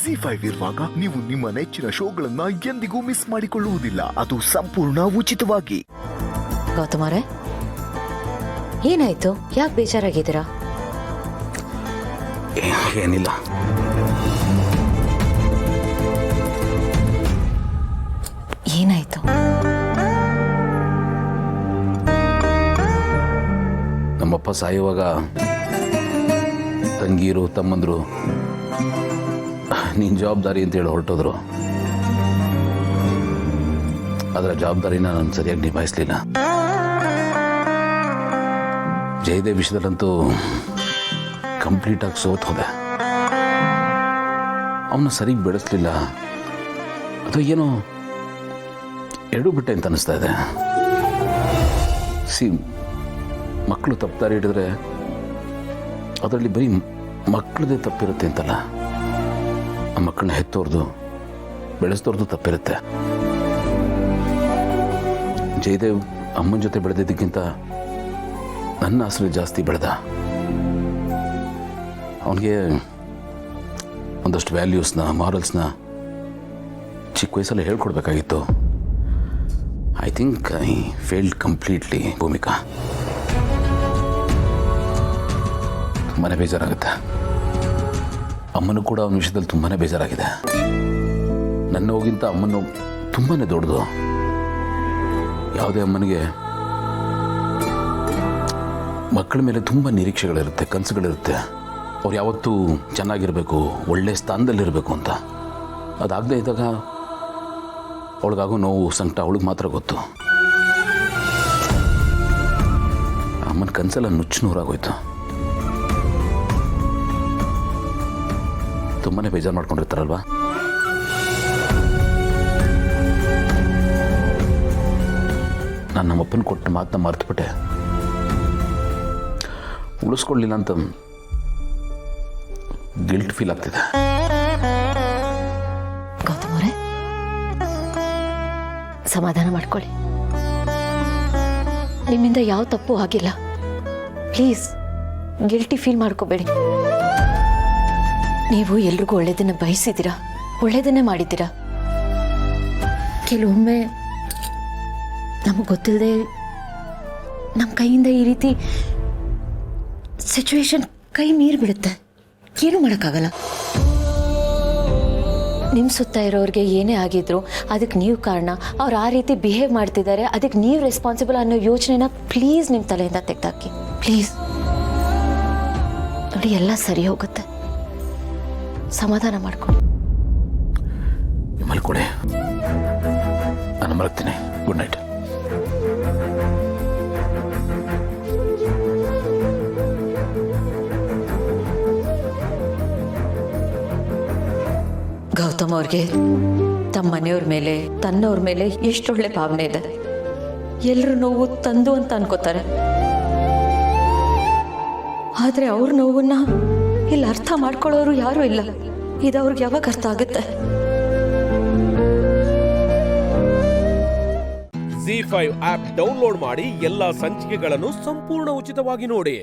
ZEE5 ಇರುವಾಗ ನೀವು ನಿಮ್ಮ ನೆಚ್ಚಿನ ಶೋಗಳನ್ನ ಎಂದಿಗೂ ಮಿಸ್ ಮಾಡಿಕೊಳ್ಳುವುದಿಲ್ಲ. ಅದು ಸಂಪೂರ್ಣ ಉಚಿತವಾಗಿ. ಗೌತಮರೇ, ಏನಾಯ್ತು? ಯಾಕೆ ಬೇಜಾರಾಗಿದ್ದೀರಾ? ಏನಿಲ್ಲ. ಏನಾಯ್ತು? ನಮ್ಮಪ್ಪ ಸಾಯುವಾಗ ತಂಗೀರು ತಮ್ಮಂದ್ರು ನೀನು ಜವಾಬ್ದಾರಿ ಅಂತೇಳಿ ಹೊರಟೋದ್ರು. ಅದರ ಜವಾಬ್ದಾರಿನ ನಾನು ಸರಿಯಾಗಿ ನಿಭಾಯಿಸಲಿಲ್ಲ. ಜಯದೇವ್ ವಿಷಯದಲ್ಲಂತೂ ಕಂಪ್ಲೀಟಾಗಿ ಸೋತ್ ಹೋದೆ. ಅವನ್ನ ಸರಿಗೆ ಬೆಳೆಸಲಿಲ್ಲ. ಅದು ಏನೋ ಎರಡೂ ಬಿಟ್ಟೆ ಅಂತ ಅನ್ನಿಸ್ತಾ ಇದೆ. ಮಕ್ಕಳು ತಪ್ಪು ಹಿಡಿದ್ರೆ ಅದರಲ್ಲಿ ಬರೀ ಮಕ್ಕಳದೇ ತಪ್ಪಿರುತ್ತೆ ಅಂತಲ್ಲ, ಆ ಮಕ್ಕಳನ್ನ ಹೆತ್ತೋರ್ದು ಬೆಳೆಸ್ತೋರ್ದು ತಪ್ಪಿರುತ್ತೆ. ಜಯದೇವ್ ಅಮ್ಮನ ಜೊತೆ ಬೆಳೆದಿದ್ದಕ್ಕಿಂತ ನನ್ನ ಆಸರೆ ಜಾಸ್ತಿ ಬೆಳೆದ. ಅವನಿಗೆ ಒಂದಷ್ಟು ವ್ಯಾಲ್ಯೂಸ್ನ ಮಾರಲ್ಸ್ನ ಚಿಕ್ಕ ವಯಸ್ಸಲ್ಲಿ ಹೇಳ್ಕೊಡ್ಬೇಕಾಗಿತ್ತು. I think I failed completely. Bhoomika, ತುಂಬಾ ಬೇಜಾರಾಗುತ್ತೆ. ಅಮ್ಮನೂ ಕೂಡ ಅವನ ವಿಷಯದಲ್ಲಿ ತುಂಬಾ ಬೇಜಾರಾಗಿದೆ. ನನ್ನ ನೋವಿಗಿಂತ ಅಮ್ಮನ ನೋವು ತುಂಬಾ ದೊಡ್ಡದು. ಯಾವುದೇ ಅಮ್ಮನಿಗೆ ಮಕ್ಕಳ ಮೇಲೆ ತುಂಬ ನಿರೀಕ್ಷೆಗಳಿರುತ್ತೆ, ಕನಸುಗಳಿರುತ್ತೆ. ಅವ್ರು ಯಾವತ್ತೂ ಚೆನ್ನಾಗಿರಬೇಕು, ಒಳ್ಳೆ ಸ್ಥಾನದಲ್ಲಿರಬೇಕು ಅಂತ. ಅದಾಗದೇ ಇದ್ದಾಗ ಅವಳಿಗಾಗೋ ನೋವು ಸಂಕಟ ಅವಳಿಗೆ ಮಾತ್ರ ಗೊತ್ತು. ಅಮ್ಮನ ಕನಸೆಲ್ಲ ನುಚ್ಚು ನೂರಾಗೋಯ್ತು. ತುಂಬಾ ಬೇಜಾರು ಮಾಡ್ಕೊಂಡಿರ್ತಾರಲ್ವಾ? ನಾನು ನಮ್ಮಪ್ಪನ ಕೊಟ್ಟ ಮಾತನ್ನ ಮರ್ತುಬಿಟ್ಟೆ. ಉಳಿಸ್ಕೊಳ್ಳಿಲ್ಲ ಅಂತ ಗಿಲ್ಟ್ ಫೀಲ್ ಆಗ್ತಿದೆ. ಗೌತಮರೇ, ಸಮಾಧಾನ ಮಾಡ್ಕೊಳ್ಳಿ. ನಿಮ್ಮಿಂದ ಯಾವ ತಪ್ಪು ಆಗಿಲ್ಲ. ಪ್ಲೀಸ್ ಗಿಲ್ಟಿ ಫೀಲ್ ಮಾಡ್ಕೋಬೇಡಿ. ನೀವು ಎಲ್ರಿಗೂ ಒಳ್ಳೇದನ್ನ ಬಯಸಿದ್ದೀರಾ, ಒಳ್ಳೇದನ್ನೇ ಮಾಡಿದ್ದೀರಾ. ಕೆಲವೊಮ್ಮೆ ನಮಗೆ ಗೊತ್ತಿಲ್ಲದೆ ನಮ್ಮ ಕೈಯಿಂದ ಈ ರೀತಿ ಸಿಚುವೇಶನ್ ಕೈ ಮೀರಿ ಬಿಡುತ್ತೆ. ಏನೂ ಮಾಡೋಕ್ಕಾಗಲ್ಲ. ನಿಮ್ಮ ಸುತ್ತ ಇರೋರಿಗೆ ಏನೇ ಆಗಿದ್ರು ಅದಕ್ಕೆ ನೀವು ಕಾರಣ. ಅವ್ರು ಆ ರೀತಿ ಬಿಹೇವ್ ಮಾಡ್ತಿದ್ದಾರೆ, ಅದಕ್ಕೆ ನೀವು ರೆಸ್ಪಾನ್ಸಿಬಲ್ ಅನ್ನೋ ಯೋಚನೆನ ಪ್ಲೀಸ್ ನಿಮ್ಮ ತಲೆಯಿಂದ ತೆಗೆದಾಕಿ. ಪ್ಲೀಸ್ ನೋಡಿ, ಎಲ್ಲ ಸರಿ ಹೋಗುತ್ತೆ. ಸಮಾಧಾನ ಮಾಡ್ಕೊಳ್ಳಿ. ಮಲ್ಕೊಡೆ, ನಾನು ಮಲಗ್ತೀನಿ. Good night. ಗೌತಮ್ ಅವ್ರಿಗೆ ತಮ್ಮ ಮನೆಯವ್ರ ಮೇಲೆ, ತನ್ನವ್ರ ಮೇಲೆ ಎಷ್ಟೊಳ್ಳೆ ಭಾವನೆ ಇದೆ. ಎಲ್ಲರೂ ನೋವು ತಂದು ಅಂತ ಅನ್ಕೋತಾರೆ. ಆದ್ರೆ ಅವ್ರ ನೋವನ್ನ ಇಲ್ಲಿ ಅರ್ಥ ಮಾಡ್ಕೊಳ್ಳೋರು ಯಾರೂ ಇಲ್ಲ. ಇದು ಅವ್ರಿಗೆ ಯಾವಾಗ ಅರ್ಥ ಆಗುತ್ತೆ? ZEE5 ಆಪ್ ಡೌನ್ಲೋಡ್ ಮಾಡಿ ಎಲ್ಲಾ ಸಂಚಿಕೆಗಳನ್ನು ಸಂಪೂರ್ಣ ಉಚಿತವಾಗಿ ನೋಡಿ.